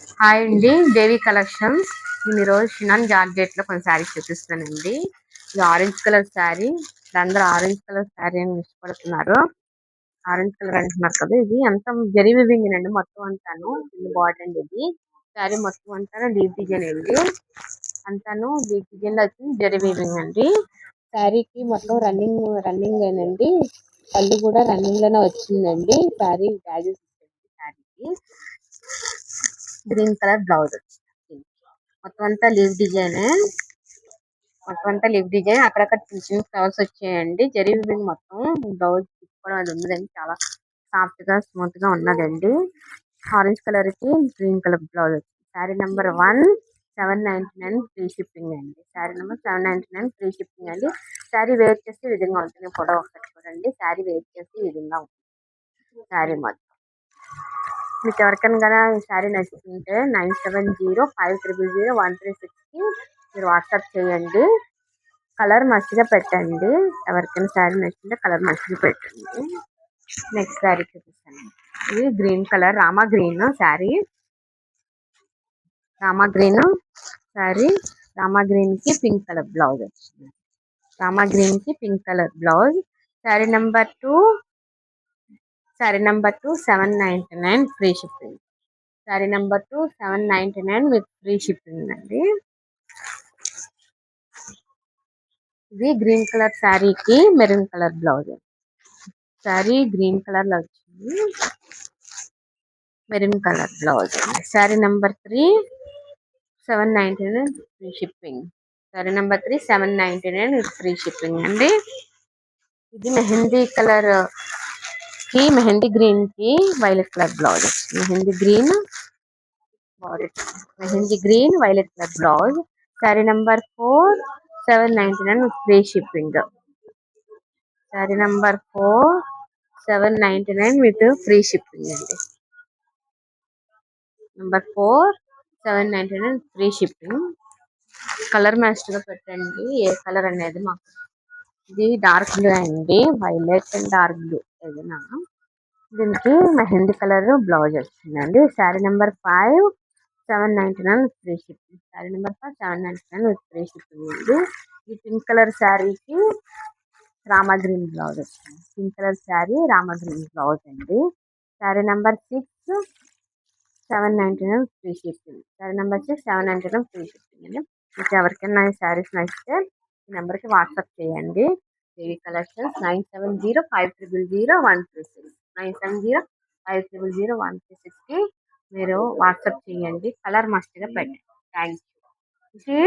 Hi అండి, దేవి collections. నేను ఈరోజు షినాన్ జార్జెట్ లో కొన్ని శారీస్ చూపిస్తానండి. ఇది ఆరెంజ్ కలర్ శారీ. అందరూ ఆరెంజ్ కలర్ శారీ అని ఇష్టపడుతున్నారు. ఆరెంజ్ కలర్ అంటున్నారు కదా. ఇది అంతా జరీ వివింగ్ అండి, మొత్తం అంతాను. ఇది బాటమ్ ఇది శారీ మొత్తం అంతా డీప్ డిజైన్ అండి. అంతాను డీప్ డిజైన్ లో వచ్చింది జరీ వివింగ్ అండి. శారీకి మొత్తం రన్నింగ్ ఏనండి. పళ్ళు కూడా రన్నింగ్ లోనే వచ్చిందండి. శారీ బ్యాజెస్ శారీకి గ్రీన్ కలర్ బ్లౌజ్ వచ్చింది. మొత్తం అంతా లీవ్ డిజైన్ అక్కడక్కడ చిన్న చిన్న ఫ్లవర్స్ వచ్చాయండి. జరీ వీవింగ్ మొత్తం బ్లౌజ్ కూడా అది ఉన్నదండి. చాలా సాఫ్ట్ గా స్మూత్ గా ఉన్నదండి. ఆరెంజ్ కలర్ కి గ్రీన్ కలర్ బ్లౌజ్ వచ్చింది. శారీ నెంబర్ 1799 ఫ్రీ షిప్పింగ్ అండి. శారీ నెంబర్ 799 ఫ్రీ షిప్పింగ్ అండి. శారీ వేర్ చేసి ఈ విధంగా ఉంటుంది. ఫోటో ఒకసారి చూడండి. శారీ వేర్ చేసి ఈ విధంగా ఉంటుంది. శారీ మొత్తం మీకు ఎవరికైనా కదా ఈ శారీ నచ్చుతుంటే 9705000136 కి మీరు వాట్సాప్ చేయండి. కలర్ మర్చిగా పెట్టండి. ఎవరికైనా శారీ నచ్చుతుంటే కలర్ మర్చిగా పెట్టండి. నెక్స్ట్ శారీ చూపిస్తాను. ఇది green colour Rama green sari. Rama green sari. Rama green కి పింక్ కలర్ బ్లౌజ్ వచ్చింది. రామా గ్రీన్ కి pink colour blouse. Sari number 2 799 free shipping. Sari number 799 with free shipping అండి. ఇది గ్రీన్ కలర్ శారీకి maroon colour blouse. Sari green colour లో వచ్చింది. Maroon colour blouse. Sari number 799 free shipping. Sari number 799 with free shipping అండి. ఇది mehndi colour కి మెహందీ గ్రీన్ కి violet colour blouse. Mehndi green violet colour blouse. Sari number 799 with free shipping. Sari number 799 with free shipping అండి. Number 799 free shipping. Colour match గా పెట్టండి ఏ colour అనేది మాకు. ఇది డార్క్ బ్లూ అండి. వైలెట్ అండ్ డార్క్ బ్లూ ఏదైనా. దీనికి మెహందీ కలర్ బ్లౌజ్ వచ్చిందండి. Sari number 799 free shipping. Sari number 799 with free shipping అండి. ఈ పింక్ కలర్ శారీకి రామా గ్రీన్ బ్లౌజ్ వచ్చింది. Pink colour sari Rama green blouse అండి. Sari number 799 free shipping. Sari number 799 free shipping అండి. మీకు ఎవరికైనా ఈ శారీస్ నచ్చితే ఈ నెంబర్కి వాట్సాప్ చేయండి. దేవి కలెక్షన్స్ 9705000136 9705000136 కి మీరు వాట్సాప్ చేయండి. కలర్ మస్ట్గా పెట్టండి. Thank you.